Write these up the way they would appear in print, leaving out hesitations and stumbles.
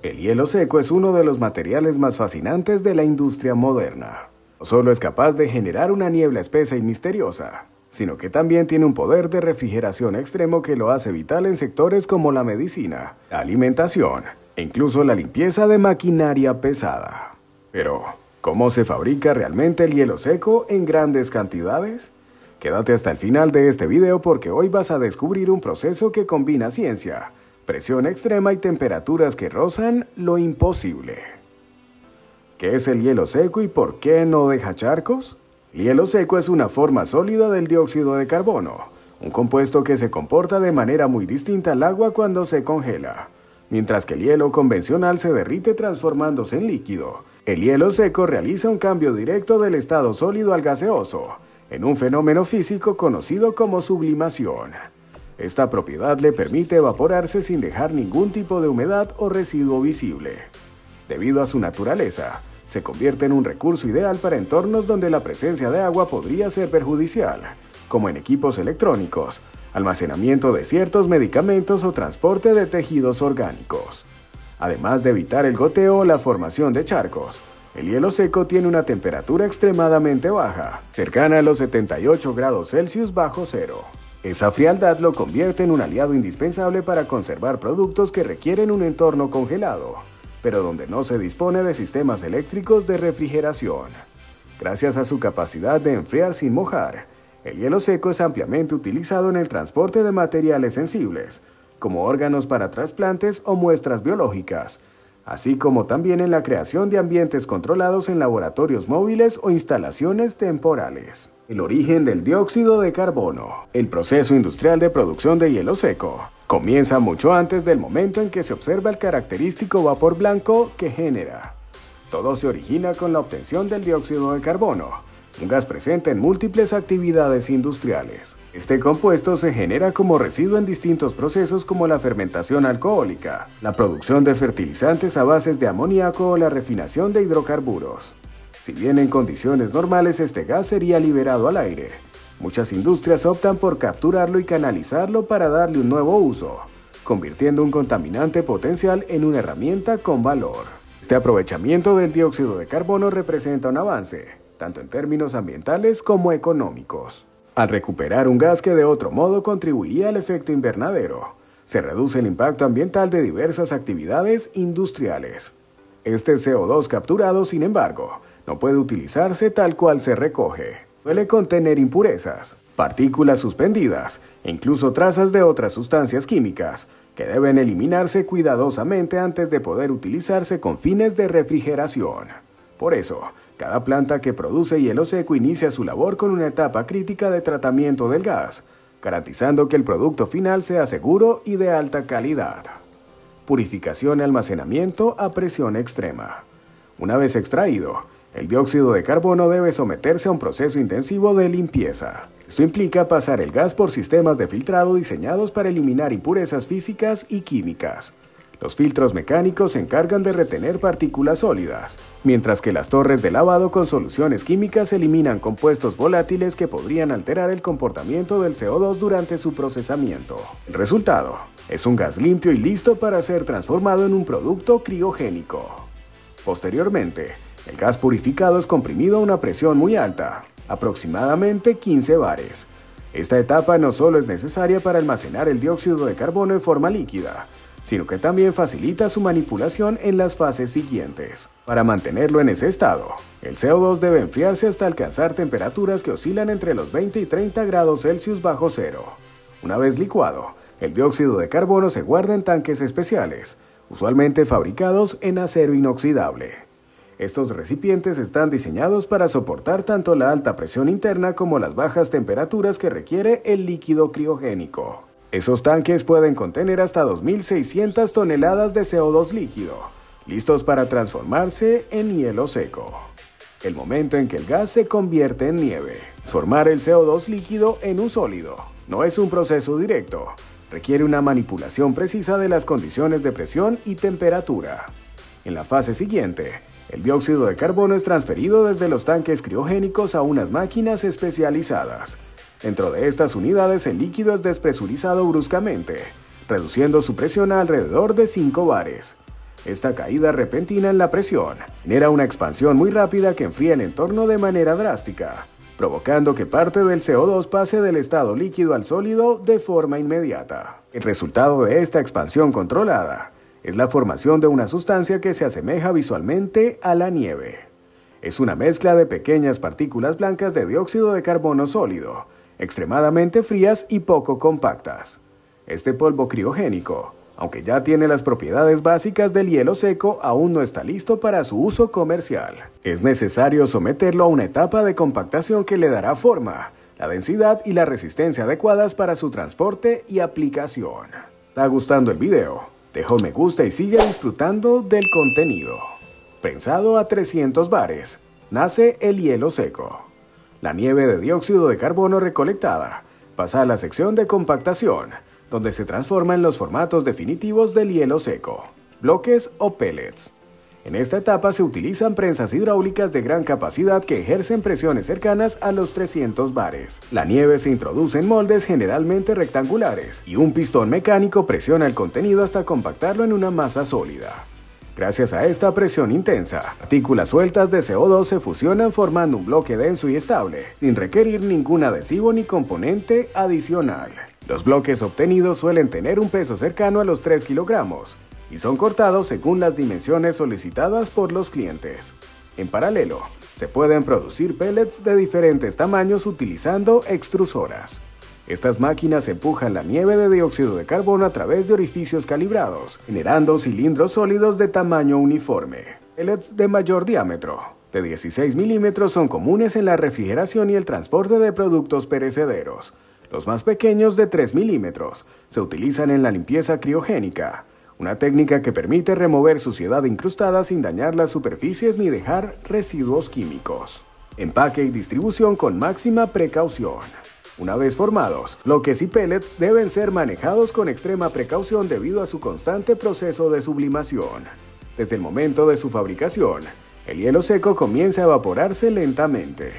El hielo seco es uno de los materiales más fascinantes de la industria moderna. No solo es capaz de generar una niebla espesa y misteriosa, sino que también tiene un poder de refrigeración extremo que lo hace vital en sectores como la medicina, la alimentación e incluso la limpieza de maquinaria pesada. Pero, ¿cómo se fabrica realmente el hielo seco en grandes cantidades? Quédate hasta el final de este video porque hoy vas a descubrir un proceso que combina ciencia, presión extrema y temperaturas que rozan lo imposible. ¿Qué es el hielo seco y por qué no deja charcos? El hielo seco es una forma sólida del dióxido de carbono, un compuesto que se comporta de manera muy distinta al agua cuando se congela. Mientras que el hielo convencional se derrite transformándose en líquido, el hielo seco realiza un cambio directo del estado sólido al gaseoso, en un fenómeno físico conocido como sublimación. Esta propiedad le permite evaporarse sin dejar ningún tipo de humedad o residuo visible. Debido a su naturaleza, se convierte en un recurso ideal para entornos donde la presencia de agua podría ser perjudicial, como en equipos electrónicos, almacenamiento de ciertos medicamentos o transporte de tejidos orgánicos. Además de evitar el goteo o la formación de charcos, el hielo seco tiene una temperatura extremadamente baja, cercana a los 78 grados Celsius bajo cero. Esa frialdad lo convierte en un aliado indispensable para conservar productos que requieren un entorno congelado, pero donde no se dispone de sistemas eléctricos de refrigeración. Gracias a su capacidad de enfriar sin mojar, el hielo seco es ampliamente utilizado en el transporte de materiales sensibles, como órganos para trasplantes o muestras biológicas, así como también en la creación de ambientes controlados en laboratorios móviles o instalaciones temporales. El origen del dióxido de carbono. El proceso industrial de producción de hielo seco comienza mucho antes del momento en que se observa el característico vapor blanco que genera. Todo se origina con la obtención del dióxido de carbono, un gas presente en múltiples actividades industriales. Este compuesto se genera como residuo en distintos procesos como la fermentación alcohólica, la producción de fertilizantes a bases de amoníaco o la refinación de hidrocarburos. Si bien en condiciones normales este gas sería liberado al aire, muchas industrias optan por capturarlo y canalizarlo para darle un nuevo uso, convirtiendo un contaminante potencial en una herramienta con valor. Este aprovechamiento del dióxido de carbono representa un avance, tanto en términos ambientales como económicos. Al recuperar un gas que de otro modo contribuiría al efecto invernadero, se reduce el impacto ambiental de diversas actividades industriales. Este CO2 capturado, sin embargo, no puede utilizarse tal cual se recoge. Suele contener impurezas, partículas suspendidas e incluso trazas de otras sustancias químicas que deben eliminarse cuidadosamente antes de poder utilizarse con fines de refrigeración. Por eso, cada planta que produce hielo seco inicia su labor con una etapa crítica de tratamiento del gas, garantizando que el producto final sea seguro y de alta calidad. Purificación y almacenamiento a presión extrema. Una vez extraído, el dióxido de carbono debe someterse a un proceso intensivo de limpieza. Esto implica pasar el gas por sistemas de filtrado diseñados para eliminar impurezas físicas y químicas. Los filtros mecánicos se encargan de retener partículas sólidas, mientras que las torres de lavado con soluciones químicas eliminan compuestos volátiles que podrían alterar el comportamiento del CO2 durante su procesamiento. El resultado es un gas limpio y listo para ser transformado en un producto criogénico. Posteriormente, el gas purificado es comprimido a una presión muy alta, aproximadamente 15 bares. Esta etapa no solo es necesaria para almacenar el dióxido de carbono en forma líquida, sino que también facilita su manipulación en las fases siguientes. Para mantenerlo en ese estado, el CO2 debe enfriarse hasta alcanzar temperaturas que oscilan entre los 20 y 30 grados Celsius bajo cero. Una vez licuado, el dióxido de carbono se guarda en tanques especiales, usualmente fabricados en acero inoxidable. Estos recipientes están diseñados para soportar tanto la alta presión interna como las bajas temperaturas que requiere el líquido criogénico. Esos tanques pueden contener hasta 2.600 toneladas de CO2 líquido, listos para transformarse en hielo seco. El momento en que el gas se convierte en nieve. Transformar el CO2 líquido en un sólido no es un proceso directo, requiere una manipulación precisa de las condiciones de presión y temperatura. En la fase siguiente, el dióxido de carbono es transferido desde los tanques criogénicos a unas máquinas especializadas. Dentro de estas unidades el líquido es despresurizado bruscamente, reduciendo su presión a alrededor de 5 bares. Esta caída repentina en la presión genera una expansión muy rápida que enfría el entorno de manera drástica, provocando que parte del CO2 pase del estado líquido al sólido de forma inmediata. El resultado de esta expansión controlada es la formación de una sustancia que se asemeja visualmente a la nieve. Es una mezcla de pequeñas partículas blancas de dióxido de carbono sólido, extremadamente frías y poco compactas. Este polvo criogénico, aunque ya tiene las propiedades básicas del hielo seco, aún no está listo para su uso comercial. Es necesario someterlo a una etapa de compactación que le dará forma, la densidad y la resistencia adecuadas para su transporte y aplicación. ¿Te está gustando el video? Deja un me gusta y sigue disfrutando del contenido. Prensado a 300 bares, nace el hielo seco. La nieve de dióxido de carbono recolectada pasa a la sección de compactación, donde se transforma en los formatos definitivos del hielo seco, bloques o pellets. En esta etapa se utilizan prensas hidráulicas de gran capacidad que ejercen presiones cercanas a los 300 bares. La nieve se introduce en moldes generalmente rectangulares y un pistón mecánico presiona el contenido hasta compactarlo en una masa sólida. Gracias a esta presión intensa, partículas sueltas de CO2 se fusionan formando un bloque denso y estable, sin requerir ningún adhesivo ni componente adicional. Los bloques obtenidos suelen tener un peso cercano a los 3 kilogramos y son cortados según las dimensiones solicitadas por los clientes. En paralelo, se pueden producir pellets de diferentes tamaños utilizando extrusoras. Estas máquinas empujan la nieve de dióxido de carbono a través de orificios calibrados, generando cilindros sólidos de tamaño uniforme. Pellets de mayor diámetro, de 16 milímetros, son comunes en la refrigeración y el transporte de productos perecederos. Los más pequeños, de 3 milímetros, se utilizan en la limpieza criogénica, una técnica que permite remover suciedad incrustada sin dañar las superficies ni dejar residuos químicos. Empaque y distribución con máxima precaución. Una vez formados, bloques y pellets deben ser manejados con extrema precaución debido a su constante proceso de sublimación. Desde el momento de su fabricación, el hielo seco comienza a evaporarse lentamente.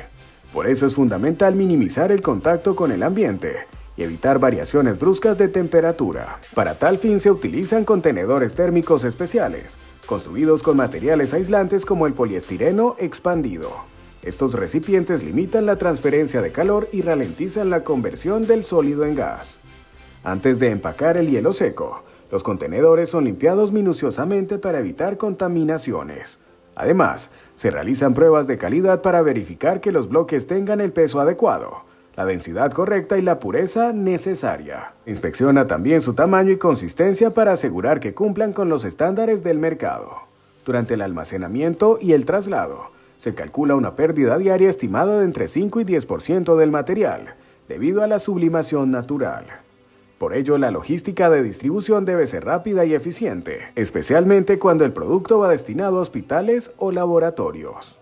Por eso es fundamental minimizar el contacto con el ambiente y evitar variaciones bruscas de temperatura. Para tal fin se utilizan contenedores térmicos especiales, construidos con materiales aislantes como el poliestireno expandido. Estos recipientes limitan la transferencia de calor y ralentizan la conversión del sólido en gas. Antes de empacar el hielo seco, los contenedores son limpiados minuciosamente para evitar contaminaciones. Además, se realizan pruebas de calidad para verificar que los bloques tengan el peso adecuado, la densidad correcta y la pureza necesaria. Inspecciona también su tamaño y consistencia para asegurar que cumplan con los estándares del mercado. Durante el almacenamiento y el traslado, se calcula una pérdida diaria estimada de entre 5 y 10% del material, debido a la sublimación natural. Por ello, la logística de distribución debe ser rápida y eficiente, especialmente cuando el producto va destinado a hospitales o laboratorios.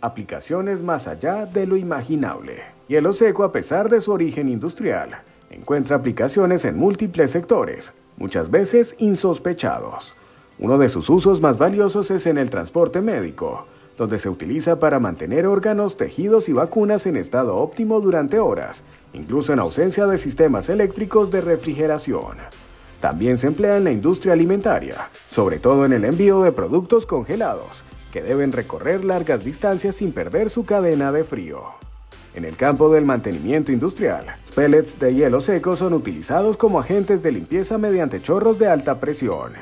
Aplicaciones más allá de lo imaginable. Hielo seco, a pesar de su origen industrial, encuentra aplicaciones en múltiples sectores, muchas veces insospechados. Uno de sus usos más valiosos es en el transporte médico, donde se utiliza para mantener órganos, tejidos y vacunas en estado óptimo durante horas, incluso en ausencia de sistemas eléctricos de refrigeración. También se emplea en la industria alimentaria, sobre todo en el envío de productos congelados, que deben recorrer largas distancias sin perder su cadena de frío. En el campo del mantenimiento industrial, los pellets de hielo seco son utilizados como agentes de limpieza mediante chorros de alta presión.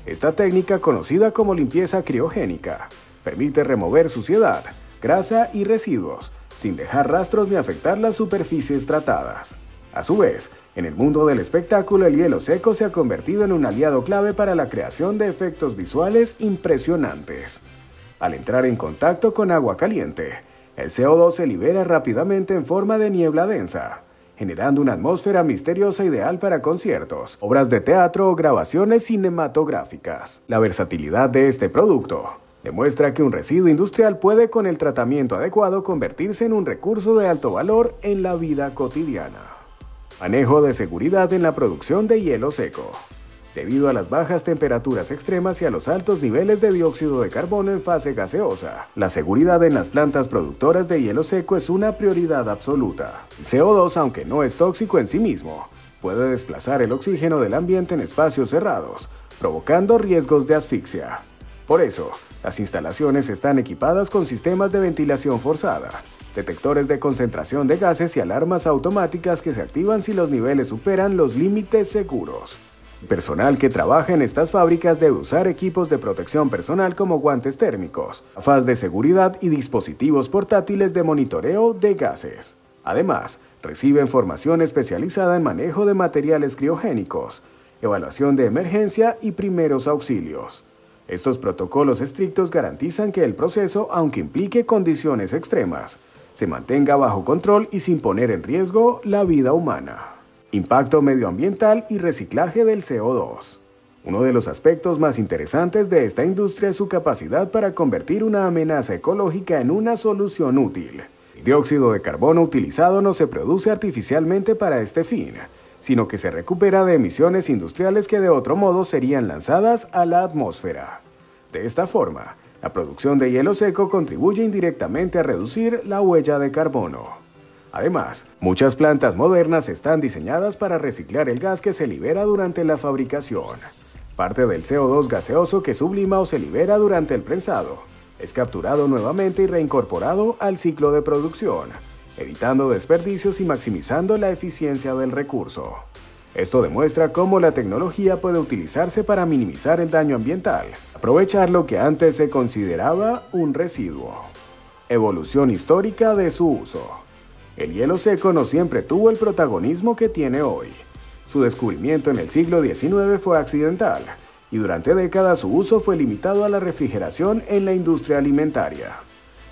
Esta técnica, conocida como limpieza criogénica, permite remover suciedad, grasa y residuos, sin dejar rastros ni afectar las superficies tratadas. A su vez, en el mundo del espectáculo, el hielo seco se ha convertido en un aliado clave para la creación de efectos visuales impresionantes. Al entrar en contacto con agua caliente, el CO2 se libera rápidamente en forma de niebla densa, generando una atmósfera misteriosa ideal para conciertos, obras de teatro o grabaciones cinematográficas. La versatilidad de este producto demuestra que un residuo industrial puede, con el tratamiento adecuado, convertirse en un recurso de alto valor en la vida cotidiana. Manejo de seguridad en la producción de hielo seco. Debido a las bajas temperaturas extremas y a los altos niveles de dióxido de carbono en fase gaseosa, la seguridad en las plantas productoras de hielo seco es una prioridad absoluta. El CO2, aunque no es tóxico en sí mismo, puede desplazar el oxígeno del ambiente en espacios cerrados, provocando riesgos de asfixia. Por eso, las instalaciones están equipadas con sistemas de ventilación forzada, detectores de concentración de gases y alarmas automáticas que se activan si los niveles superan los límites seguros. El personal que trabaja en estas fábricas debe usar equipos de protección personal como guantes térmicos, gafas de seguridad y dispositivos portátiles de monitoreo de gases. Además, reciben formación especializada en manejo de materiales criogénicos, evaluación de emergencia y primeros auxilios. Estos protocolos estrictos garantizan que el proceso, aunque implique condiciones extremas, se mantenga bajo control y sin poner en riesgo la vida humana. Impacto medioambiental y reciclaje del CO2. Uno de los aspectos más interesantes de esta industria es su capacidad para convertir una amenaza ecológica en una solución útil. El dióxido de carbono utilizado no se produce artificialmente para este fin, sino que se recupera de emisiones industriales que de otro modo serían lanzadas a la atmósfera. De esta forma, la producción de hielo seco contribuye indirectamente a reducir la huella de carbono. Además, muchas plantas modernas están diseñadas para reciclar el gas que se libera durante la fabricación. Parte del CO2 gaseoso que sublima o se libera durante el prensado es capturado nuevamente y reincorporado al ciclo de producción, evitando desperdicios y maximizando la eficiencia del recurso. Esto demuestra cómo la tecnología puede utilizarse para minimizar el daño ambiental, aprovechar lo que antes se consideraba un residuo. Evolución histórica de su uso. El hielo seco no siempre tuvo el protagonismo que tiene hoy. Su descubrimiento en el siglo XIX fue accidental, y durante décadas su uso fue limitado a la refrigeración en la industria alimentaria.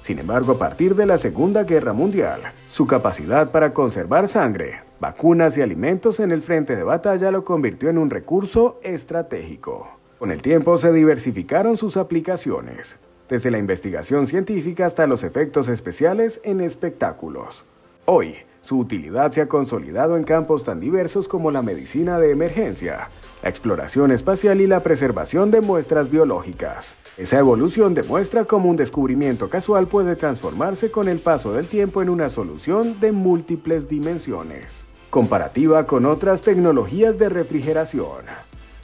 Sin embargo, a partir de la Segunda Guerra Mundial, su capacidad para conservar sangre, vacunas y alimentos en el frente de batalla lo convirtió en un recurso estratégico. Con el tiempo se diversificaron sus aplicaciones, desde la investigación científica hasta los efectos especiales en espectáculos. Hoy, su utilidad se ha consolidado en campos tan diversos como la medicina de emergencia, la exploración espacial y la preservación de muestras biológicas. Esa evolución demuestra cómo un descubrimiento casual puede transformarse con el paso del tiempo en una solución de múltiples dimensiones. Comparativa con otras tecnologías de refrigeración.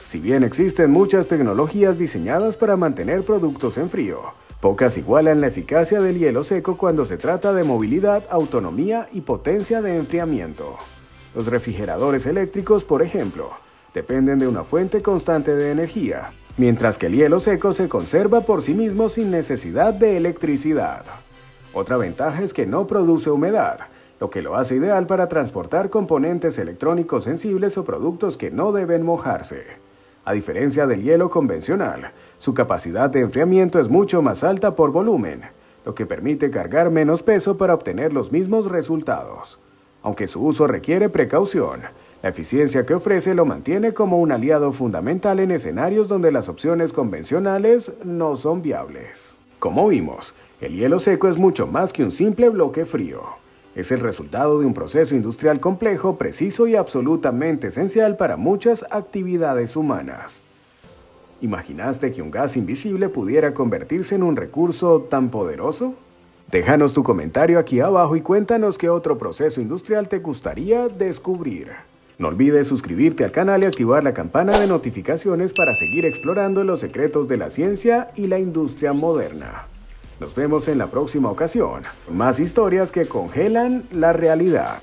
Si bien existen muchas tecnologías diseñadas para mantener productos en frío, pocas igualan la eficacia del hielo seco cuando se trata de movilidad, autonomía y potencia de enfriamiento. Los refrigeradores eléctricos, por ejemplo, dependen de una fuente constante de energía, mientras que el hielo seco se conserva por sí mismo sin necesidad de electricidad. Otra ventaja es que no produce humedad, lo que lo hace ideal para transportar componentes electrónicos sensibles o productos que no deben mojarse. A diferencia del hielo convencional, su capacidad de enfriamiento es mucho más alta por volumen, lo que permite cargar menos peso para obtener los mismos resultados. Aunque su uso requiere precaución, la eficiencia que ofrece lo mantiene como un aliado fundamental en escenarios donde las opciones convencionales no son viables. Como vimos, el hielo seco es mucho más que un simple bloque frío. Es el resultado de un proceso industrial complejo, preciso y absolutamente esencial para muchas actividades humanas. ¿Imaginaste que un gas invisible pudiera convertirse en un recurso tan poderoso? Déjanos tu comentario aquí abajo y cuéntanos qué otro proceso industrial te gustaría descubrir. No olvides suscribirte al canal y activar la campana de notificaciones para seguir explorando los secretos de la ciencia y la industria moderna. Nos vemos en la próxima ocasión, con más historias que congelan la realidad.